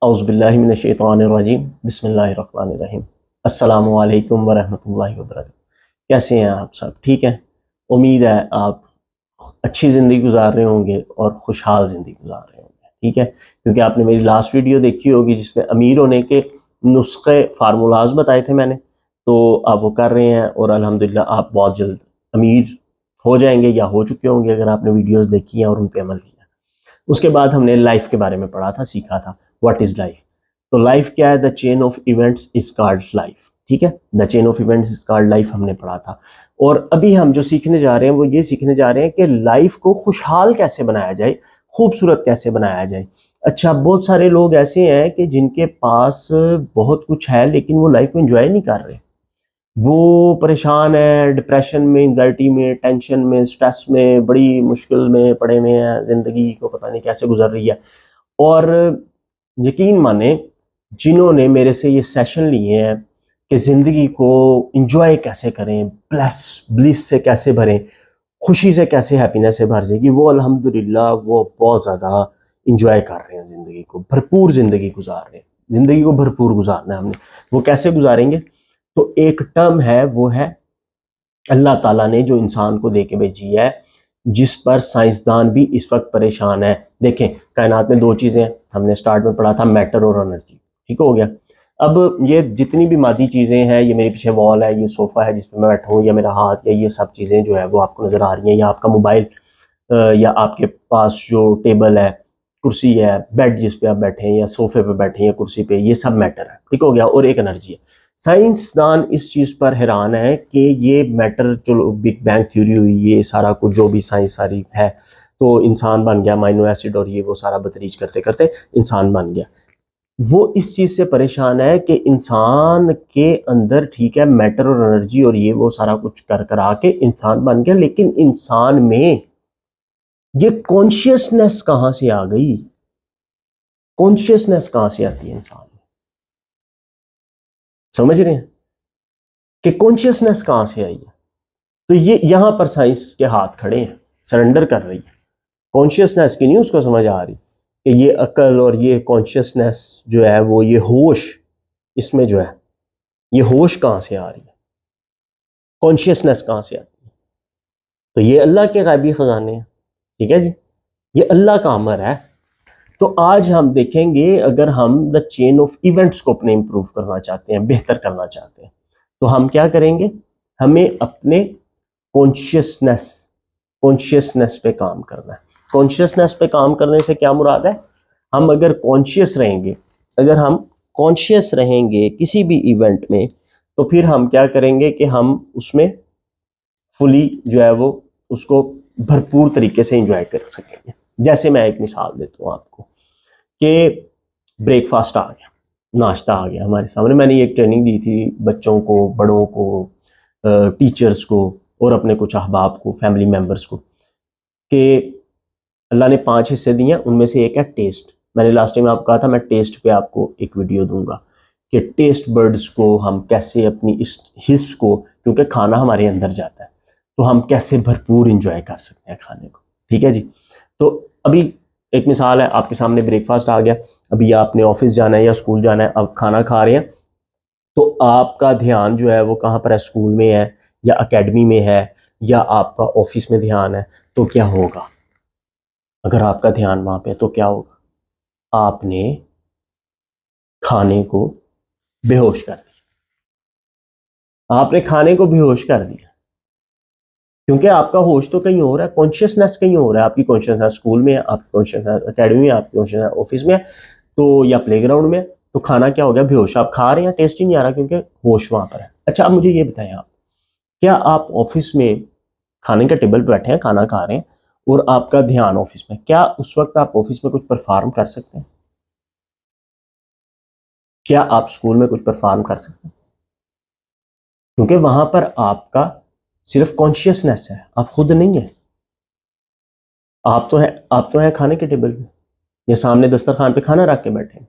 औज़ुबिल्लाहि मिनश्शैतानिर्रजीम बिस्मिल्लाहिर्रहमानिर्रहीम। अस्सलामु अलैकुम वरहमतुल्लाहि वबरकातुहू। कैसे हैं आप सब? ठीक हैं? उम्मीद है आप अच्छी ज़िंदगी गुजार रहे होंगे और खुशहाल ज़िंदगी गुजार रहे होंगे। ठीक है? क्योंकि आपने मेरी लास्ट वीडियो देखी होगी जिसमें अमीर होने के नुस्खे फार्मूलाज बताए थे मैंने, तो आप वो कर रहे हैं और अल्हम्दुलिल्लाह आप बहुत जल्द अमीर हो जाएंगे या हो चुके होंगे अगर आपने वीडियोस देखी हैं और उन पे अमल किया। उसके बाद हमने लाइफ के बारे में पढ़ा था, सीखा था व्हाट इज लाइफ। तो लाइफ क्या है? The chain of events is called life. ठीक है, the chain of events is called life हमने पढ़ा था। और अभी हम जो सीखने जा रहे हैं वो ये सीखने जा रहे हैं कि लाइफ को खुशहाल कैसे बनाया जाए, खूबसूरत कैसे बनाया जाए। अच्छा, बहुत सारे लोग ऐसे हैं कि जिनके पास बहुत कुछ है लेकिन वो लाइफ को एंजॉय नहीं कर रहे। वो परेशान है, डिप्रेशन में, एंजाइटी में, टेंशन में, स्ट्रेस में, बड़ी मुश्किल में पड़े हुए हैं, ज़िंदगी को पता नहीं कैसे गुजर रही है। और यकीन माने, जिन्होंने मेरे से ये सेशन लिए हैं कि ज़िंदगी को एंजॉय कैसे करें, ब्लिस से कैसे भरें, खुशी से कैसे हैप्पीनेस से भर जाएगी, वो अल्हम्दुलिल्लाह वो बहुत ज़्यादा एंजॉय कर रहे हैं, ज़िंदगी को भरपूर ज़िंदगी गुजार रहे हैं। ज़िंदगी को भरपूर गुजारना है हमने। वो कैसे गुजारेंगे? तो एक टर्म है, वो है अल्लाह ताला ने जो इंसान को दे के भेजी है, जिस पर साइंसदान भी इस वक्त परेशान है। देखें, कायनात में दो चीज़ें हैं, हमने स्टार्ट में पढ़ा था, मैटर और एनर्जी। ठीक हो गया। अब ये जितनी भी मादी चीज़ें हैं, ये मेरे पीछे वॉल है, ये सोफ़ा है जिस पे मैं बैठा हूँ, या मेरा हाथ, या ये सब चीज़ें जो है वो आपको नज़र आ रही हैं, या आपका मोबाइल, या आपके पास जो टेबल है, कुर्सी है, बेड जिस पे आप बैठे हैं, या सोफे पे बैठे हैं, या कुर्सी पे, ये सब मैटर है। ठीक हो गया। और एक एनर्जी है। साइंसदान इस चीज़ पर हैरान है कि ये मैटर, जो बिग बैंग थ्योरी हुई, ये सारा कुछ जो भी साइंस सारी है, तो इंसान बन गया, अमाइनो एसिड और ये वो सारा बतरीज करते करते इंसान बन गया। वो इस चीज़ से परेशान है कि इंसान के अंदर, ठीक है, मैटर और एनर्जी और ये वो सारा कुछ कर कर आके इंसान बन गया, लेकिन इंसान में ये कॉन्शियसनेस कहाँ से आ गई? कॉन्शियसनेस कहाँ से आती है इंसान में? समझ रहे हैं कि कॉन्शियसनेस कहाँ से आई है? तो ये यहां पर साइंस के हाथ खड़े हैं, सरेंडर कर रही है। कॉन्शियसनेस की नहीं उसको समझ आ रही कि ये अकल और ये कॉन्शियसनेस जो है वो, ये होश, इसमें जो है ये होश कहाँ से आ रही है, कॉन्शियसनेस कहाँ से आती है? तो ये अल्लाह के गैबी खजाने हैं। ठीक है जी, ये अल्लाह का अमर है। तो आज हम देखेंगे, अगर हम द चेन ऑफ इवेंट्स को अपने इंप्रूव करना चाहते हैं, बेहतर करना चाहते हैं, तो हम क्या करेंगे? हमें अपने कॉन्शियसनेस कॉन्शियसनेस पे काम करना है। कॉन्शियसनेस पे काम करने से क्या मुराद है? हम अगर कॉन्शियस रहेंगे, अगर हम कॉन्शियस रहेंगे किसी भी इवेंट में, तो फिर हम क्या करेंगे कि हम उसमें फुली जो है वो उसको भरपूर तरीके से एंजॉय कर सकेंगे। जैसे मैं एक मिसाल देता हूँ आपको कि ब्रेकफास्ट आ गया, नाश्ता आ गया हमारे सामने। मैंने एक ट्रेनिंग दी थी बच्चों को, बड़ों को, टीचर्स को और अपने कुछ अहबाब को, फैमिली मेम्बर्स को, कि अल्लाह ने 5 हिस्से दिए हैं, उनमें से एक है टेस्ट। मैंने लास्ट टाइम आपको कहा था मैं टेस्ट पे आपको एक वीडियो दूंगा कि टेस्ट बर्ड्स को हम कैसे अपनी इस हिस्स को, क्योंकि खाना हमारे अंदर जाता है, तो हम कैसे भरपूर इंजॉय कर सकते हैं खाने को। ठीक है जी। तो अभी एक मिसाल है, आपके सामने ब्रेकफास्ट आ गया, अभी आपने ऑफिस जाना है या स्कूल जाना है, अब खाना खा रहे हैं, तो आपका ध्यान जो है वो कहाँ पर है? स्कूल में है, या एकेडमी में है, या आपका ऑफिस में ध्यान है? तो क्या होगा अगर आपका ध्यान वहां पे है? तो क्या होगा? आपने खाने को बेहोश कर दिया, आपने खाने को बेहोश कर दिया, क्योंकि आपका होश तो कहीं और है, कॉन्शियसनेस कहीं और है। आपकी कॉन्शियसनेस स्कूल में है, आपकी कॉन्शियसनेस अकेडमी में, आपकी कॉन्शियसनेस ऑफिस में है, तो या प्लेग्राउंड में। तो खाना क्या हो गया? बेहोश। आप खा रहे हैं, टेस्ट ही नहीं आ रहा क्योंकि होश वहां पर है। अच्छा, अब मुझे ये बताएं, आप क्या आप ऑफिस में खाने के टेबल पर बैठे हैं, खाना खा रहे हैं, और आपका ध्यान ऑफिस में, क्या उस वक्त आप ऑफिस में कुछ परफॉर्म कर सकते हैं? क्या आप स्कूल में कुछ परफॉर्म कर सकते हैं? क्योंकि वहां पर आपका सिर्फ कॉन्शियसनेस है, आप खुद नहीं है। आप तो है खाने के टेबल पे, या सामने दस्तरखान पे खाना रख के बैठे हैं।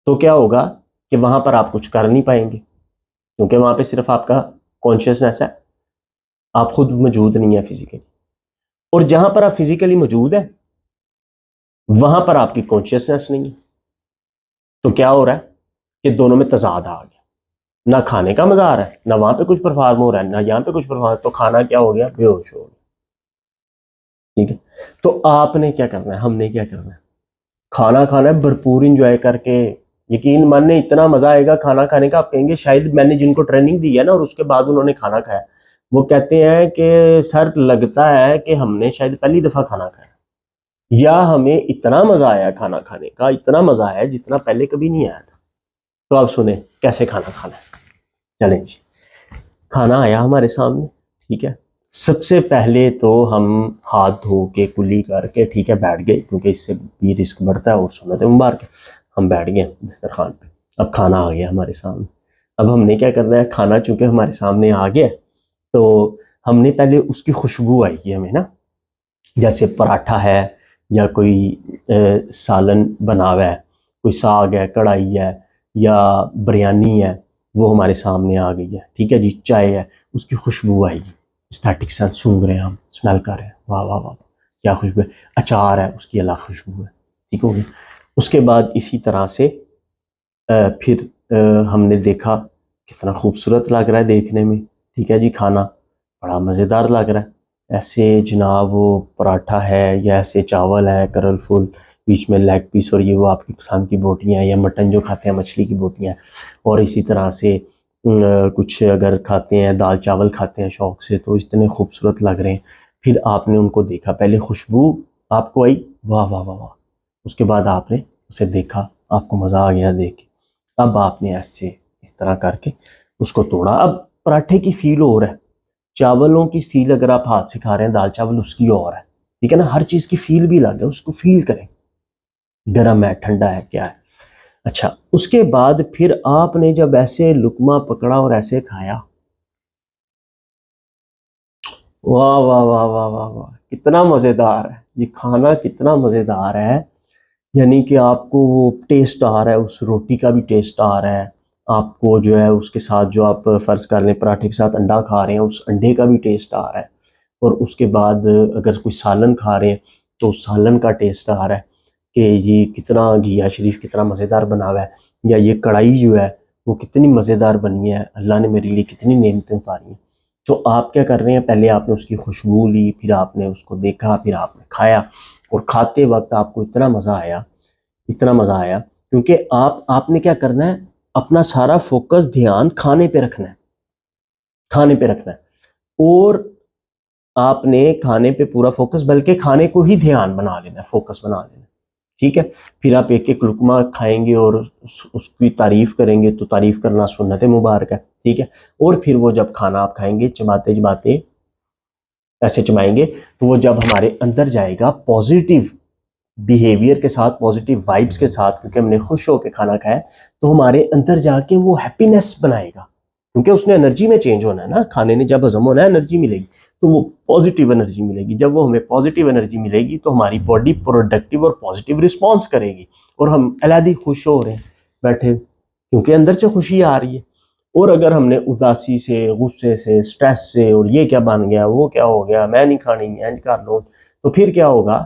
तो क्या होगा कि वहां पर आप कुछ कर नहीं पाएंगे, क्योंकि वहां पे सिर्फ आपका कॉन्शियसनेस है, आप खुद मौजूद नहीं है फिजिकली। और जहां पर आप फिजिकली मौजूद है, वहां पर आपकी कॉन्शियसनेस नहीं है। तो क्या हो रहा है कि दोनों में तजाद आ गया, ना खाने का मजा आ रहा है, ना वहां पे कुछ परफॉर्म हो रहा है, ना यहाँ पे कुछ परफॉर्म, तो खाना क्या हो गया, बेहोश हो गया। ठीक है, तो आपने क्या करना है, हमने क्या करना है, खाना खाना है भरपूर इंजॉय करके। यकीन मानने इतना मजा आएगा खाना खाने का, आप कहेंगे शायद मैंने जिनको ट्रेनिंग दी है ना और उसके बाद उन्होंने खाना खाया, वो कहते हैं कि सर लगता है कि हमने शायद पहली दफा खाना खाया, या हमें इतना मजा आया खाना खाने का, इतना मजा आया जितना पहले कभी नहीं आया था। तो आप सुने कैसे खाना खाना है। चलें जी, खाना आया हमारे सामने। ठीक है, सबसे पहले तो हम हाथ धो के कुली करके ठीक है बैठ गए, क्योंकि इससे भी रिस्क बढ़ता है और सुन्नत मुबारक है। हम बैठ गए दस्तरखान पे, अब खाना आ गया हमारे सामने। अब हमने क्या करना है, खाना चूंकि हमारे सामने आ गया तो हमने पहले उसकी खुशबू आएगी हमें ना, जैसे पराठा है या कोई सालन बना हुआ है, कोई साग है, कढ़ाई है या बिरयानी है, वो हमारे सामने आ गई है। ठीक है जी, चाय है, उसकी खुशबू आएगी, स्टैटिक सेंस सूंघ रहे हैं, हम स्मेल कर रहे हैं, वाह वाह वाह क्या खुशबू है। अचार है, उसकी अलग खुशबू है। ठीक हो गया। उसके बाद इसी तरह से फिर हमने देखा कितना खूबसूरत लग रहा है देखने में। ठीक है जी, खाना बड़ा मज़ेदार लग रहा है। ऐसे जनाब वो पराठा है या ऐसे चावल है कलरफुल, बीच में लेग पीस और ये वो आपकी पसंद की बोटियाँ, या मटन जो खाते हैं मछली की बोटियाँ, और इसी तरह से कुछ अगर खाते हैं दाल चावल खाते हैं शौक़ से, तो इतने खूबसूरत लग रहे हैं। फिर आपने उनको देखा, पहले खुशबू आपको आई, वाह वाह वाह वाह, उसके बाद आपने उसे देखा, आपको मज़ा आ गया देख के। अब आपने ऐसे इस तरह करके उसको तोड़ा। अब पराठे की फील और है, चावलों की फील अगर आप हाथ से खा रहे हैं दाल चावल उसकी और है। ठीक है ना, हर चीज़ की फील भी अलग है, उसको फील करें, गर्म है ठंडा है क्या है। अच्छा, उसके बाद फिर आपने जब ऐसे लुकमा पकड़ा और ऐसे खाया, वाह वाह वाह वाह वाह वाह, कितना मज़ेदार है ये खाना, कितना मज़ेदार है। यानी कि आपको वो टेस्ट आ रहा है, उस रोटी का भी टेस्ट आ रहा है, आपको जो है उसके साथ जो आप फ़र्ज़ कर लें पराठे के साथ अंडा खा रहे हैं, उस अंडे का भी टेस्ट आ रहा है, और उसके बाद अगर कोई सालन खा रहे हैं तो उस सालन का टेस्ट आ रहा है कि ये कितना घिया शरीफ कितना मज़ेदार बना हुआ है, या ये कढ़ाई जो है वो कितनी मज़ेदार बनी है, अल्लाह ने मेरे लिए कितनी नेमतें उतारी हैं। तो आप क्या कर रहे हैं, पहले आपने उसकी खुशबू ली, फिर आपने उसको देखा, फिर आपने खाया, और खाते वक्त आपको इतना मज़ा आया, इतना मज़ा आया, क्योंकि आपने क्या करना है, अपना सारा फोकस ध्यान खाने पे रखना है, खाने पे रखना है, और आपने खाने पे पूरा फोकस, बल्कि खाने को ही ध्यान बना लेना है, फोकस बना लेना है। ठीक है, फिर आप एक एक लुकमा खाएंगे और उसकी तारीफ करेंगे, तो तारीफ करना सुन्नत मुबारक है। ठीक है, और फिर वो जब खाना आप खाएंगे चबाते चबाते ऐसे चबाएंगे, तो वो जब हमारे अंदर जाएगा पॉजिटिव बिहेवियर के साथ, पॉजिटिव वाइब्स के साथ, क्योंकि हमने खुश होकर खाना खाया, तो हमारे अंदर जाके वो हैप्पीनेस बनाएगा, क्योंकि उसने एनर्जी में चेंज होना है ना, खाने ने जब हजम होना है एनर्जी मिलेगी, तो वो पॉजिटिव एनर्जी मिलेगी। जब वो हमें पॉजिटिव एनर्जी मिलेगी तो हमारी बॉडी प्रोडक्टिव और पॉजिटिव रिस्पॉन्स करेगी, और हम अलहदी खुश हो रहे हैं बैठे, क्योंकि अंदर से खुशी आ रही है। और अगर हमने उदासी से, गुस्से से, स्ट्रेस से, और ये क्या बन गया, वो क्या हो गया, मैं नहीं खानी, इंज कर लो, तो फिर क्या होगा,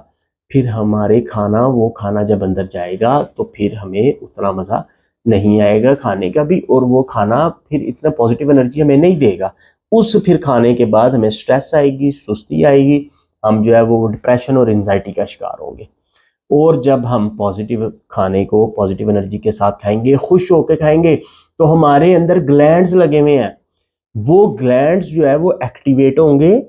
फिर हमारे खाना, वो खाना जब अंदर जाएगा तो फिर हमें उतना मज़ा नहीं आएगा खाने का भी, और वो खाना फिर इतना पॉजिटिव एनर्जी हमें नहीं देगा। उस फिर खाने के बाद हमें स्ट्रेस आएगी, सुस्ती आएगी, हम जो है वो डिप्रेशन और एंजाइटी का शिकार होंगे। और जब हम पॉजिटिव खाने को पॉजिटिव एनर्जी के साथ खाएंगे, खुश होकर खाएंगे, तो हमारे अंदर ग्लैंड्स लगे हुए हैं, वो ग्लैंड्स जो है वो एक्टिवेट होंगे,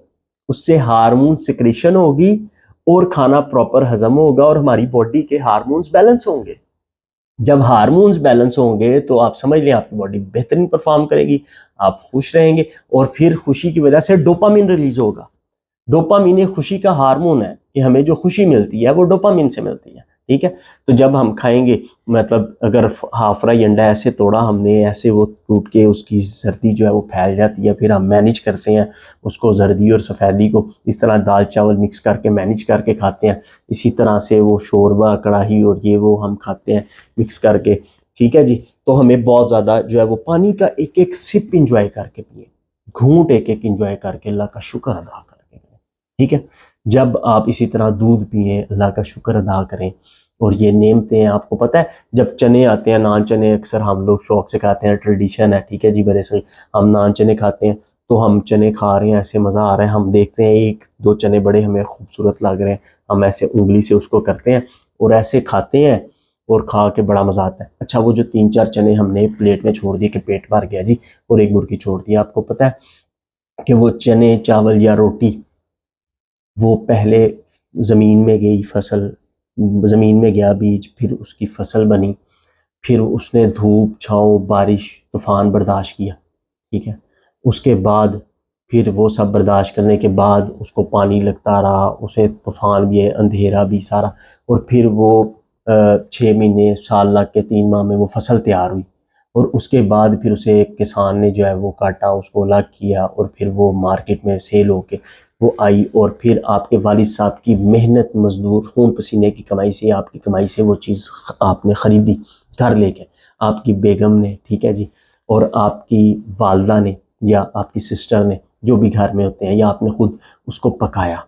उससे हार्मोन सिक्रेशन होगी, और खाना प्रॉपर हजम होगा, और हमारी बॉडी के हार्मोन्स बैलेंस होंगे। जब हार्मोन्स बैलेंस होंगे तो आप समझ लें आपकी बॉडी बेहतरीन परफॉर्म करेगी, आप खुश रहेंगे, और फिर खुशी की वजह से डोपामिन रिलीज होगा। डोपामिन एक खुशी का हार्मोन है, कि हमें जो खुशी मिलती है वो डोपामिन से मिलती है। ठीक है, तो जब हम खाएंगे, मतलब अगर हाफ फ्राई अंडा ऐसे तोड़ा हमने, ऐसे वो टूट के उसकी जर्दी जो है वो फैल जाती है, फिर हम मैनेज करते हैं उसको, जर्दी और सफ़ेदी को इस तरह दाल चावल मिक्स करके मैनेज करके खाते हैं। इसी तरह से वो शोरबा कढ़ाई और ये वो हम खाते हैं मिक्स करके। ठीक है जी, तो हमें बहुत ज़्यादा जो है वो पानी का एक एक सिप इंजॉय करके पिए, घूंट एक एक इंजॉय करके अल्लाह का शुक्र अदा करके। ठीक है, जब आप इसी तरह दूध पिए, अल्लाह का शुक्र अदा करें, और ये नेमते हैं, आपको पता है जब चने आते हैं, नान चने अक्सर हम लोग शौक से खाते हैं, ट्रेडिशन है, ठीक है जी, बड़े से हम नान चने खाते हैं। तो हम चने खा रहे हैं, ऐसे मज़ा आ रहा है, हम देखते हैं एक दो चने बड़े हमें खूबसूरत लग रहे हैं, हम ऐसे उंगली से उसको करते हैं और ऐसे खाते हैं और खा के बड़ा मज़ा आता है। अच्छा, वो जो 3-4 चने हमने प्लेट में छोड़ दिए कि पेट भर गया जी, और एक मुर्गी छोड़ दी, आपको पता है कि वो चने चावल या रोटी वो पहले ज़मीन में गई फसल, ज़मीन में गया बीज, फिर उसकी फसल बनी, फिर उसने धूप छाँव बारिश तूफ़ान बर्दाश्त किया, ठीक है। उसके बाद फिर वो सब बर्दाश्त करने के बाद उसको पानी लगता रहा, उसे तूफ़ान भी है, अंधेरा भी सारा, और फिर वो 6 महीने साल लग के 3 माह में वो फसल तैयार हुई। और उसके बाद फिर उसे एक किसान ने जो है वो काटा, उसको अलग किया, और फिर वो मार्केट में सेल होके वो आई, और फिर आपके वालिद साहब की मेहनत मजदूर खून पसीने की कमाई से, आपकी कमाई से वो चीज़ आपने ख़रीदी घर लेके, आपकी बेगम ने, ठीक है जी, और आपकी वालदा ने या आपकी सिस्टर ने, जो भी घर में होते हैं, या आपने खुद उसको पकाया,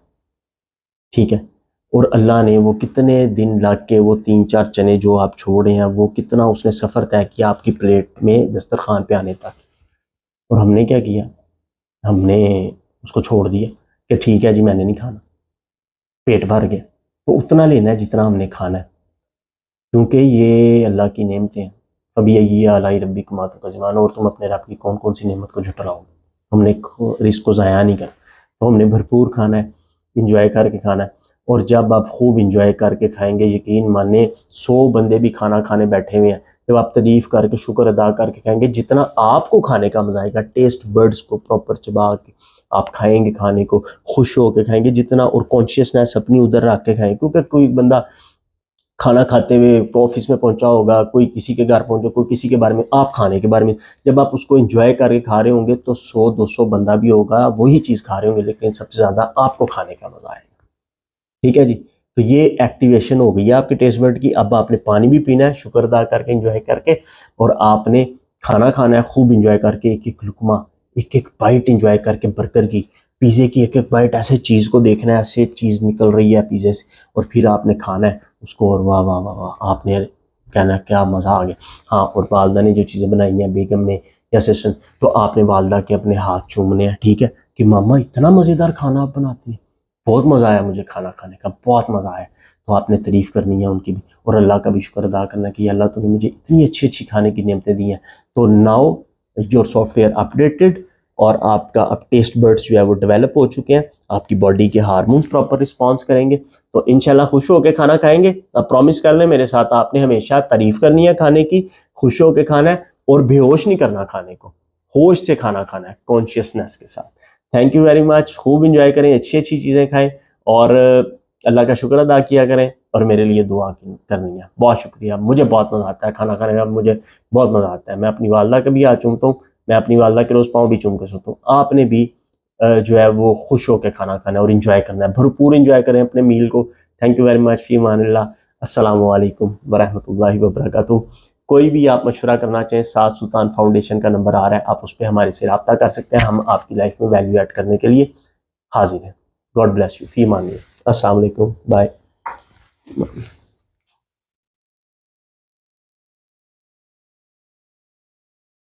ठीक है। और अल्लाह ने वो कितने दिन लग के वो 3-4 चने जो आप छोड़े हैं, वो कितना उसने सफ़र तय किया आपकी प्लेट में दस्तरखान पे आने तक। और हमने क्या किया, हमने उसको छोड़ दिया कि ठीक है जी, मैंने नहीं खाना, पेट भर गया। तो उतना लेना है जितना हमने खाना है, क्योंकि ये अल्लाह की नेमतें हैं। कभी यही अलाई रब्बी कमातों का ज़माना, और तुम अपने रब की कौन कौन सी नेमत को झुटलाओगे। हमने रिस्क को ज़ाया नहीं करना, तो हमने भरपूर खाना है, इंजॉय करके खाना है। और जब आप खूब इंजॉय करके खाएंगे, यकीन माने 100 बंदे भी खाना खाने बैठे हुए हैं, जब आप तारीफ़ करके शुक्र अदा करके खाएंगे, जितना आपको खाने का मजा आएगा, टेस्ट बर्ड्स को प्रॉपर चबा के आप खाएंगे, खाने को खुश होकर खाएंगे जितना, और कॉन्शियसनेस अपनी उधर रख के खाएंगे। क्योंकि कोई बंदा खाना खाते हुए ऑफिस में पहुंचा होगा, कोई किसी के घर पहुंचा, कोई किसी के बारे में, आप खाने के बारे में जब आप उसको एंजॉय करके खा रहे होंगे, तो 100-200 बंदा भी होगा वही चीज़ खा रहे होंगे, लेकिन सबसे ज़्यादा आपको खाने का मजा आएगा, ठीक है जी। तो ये एक्टिवेशन हो गई है आपके टेस्ट बर्ड की। अब आपने पानी भी पीना है शुक्र अदा करके, एंजॉय करके, और आपने खाना खाना है खूब इंजॉय करके, एक एक लुकमा, एक एक बाइट इंजॉय करके, बर्गर की, पिज़्ज़े की एक एक बाइट, ऐसे चीज़ को देखना है, ऐसे चीज़ निकल रही है पिज़्ज़े से, और फिर आपने खाना है उसको, और वाह वाह वाह वाह, आपने कहना क्या मज़ा आ गया। हाँ, और वालदा ने जो चीज़ें बनाई हैं, बेगम ने या सिस्टर, तो आपने वालदा के अपने हाथ चूमने हैं, ठीक है, कि मामा इतना मज़ेदार खाना आप बनाती हैं, बहुत मज़ा आया मुझे खाना खाने का, बहुत मज़ा आया। तो आपने तारीफ़ करनी है उनकी भी, और अल्लाह का भी शुक्र अदा करना कि अल्लाह तूने मुझे इतनी अच्छी अच्छी खाने की नेमतें दी हैं। तो नाउ योर सॉफ्टवेयर अपडेटेड, और आपका अब टेस्ट बर्ड्स जो है वो डेवलप हो चुके हैं, आपकी बॉडी के हार्मोन्स प्रॉपर रिस्पॉन्स करेंगे, तो इंशाल्लाह खुश होकर खाना खाएंगे। अब प्रॉमिस कर लें मेरे साथ, आपने हमेशा तारीफ़ करनी है खाने की, खुश होकर खाना है, और बेहोश नहीं करना खाने को, होश से खाना खाना है, कॉन्शियसनेस के साथ। थैंक यू वेरी मच, खूब इंजॉय करें, अच्छी अच्छी चीज़ें खाएं, और अल्लाह का शुक्र अदा किया करें, और मेरे लिए दुआ करनी है। बहुत शुक्रिया, मुझे बहुत मज़ा आता है खाना खाने का, मुझे बहुत मज़ा आता है। मैं अपनी वालदा का भी हाथ चूमता हूँ, मैं अपनी वालदा के रोज़ पाँव भी चूम के सोता हूँ। आपने भी जो है वो खुश होकर खाना खाना है और इंजॉय करना है, भरपूर इंजॉय करें अपने मील को। थैंक यू वेरी मच, फी अमानिल्लाह, अस्सलामु अलैकुम वरहमतुल्लाहि वबरकातुहू। कोई भी आप मशवरा करना चाहें, सात सुल्तान फाउंडेशन का नंबर आ रहा है, आप उस पर हमारे से रब्ता कर सकते हैं, हम आपकी लाइफ में वैल्यू ऐड करने के लिए हाजिर हैं। गॉड ब्लेस यू, फी अमानिल्लाह, अस्सलाम वालेकुम, बाय।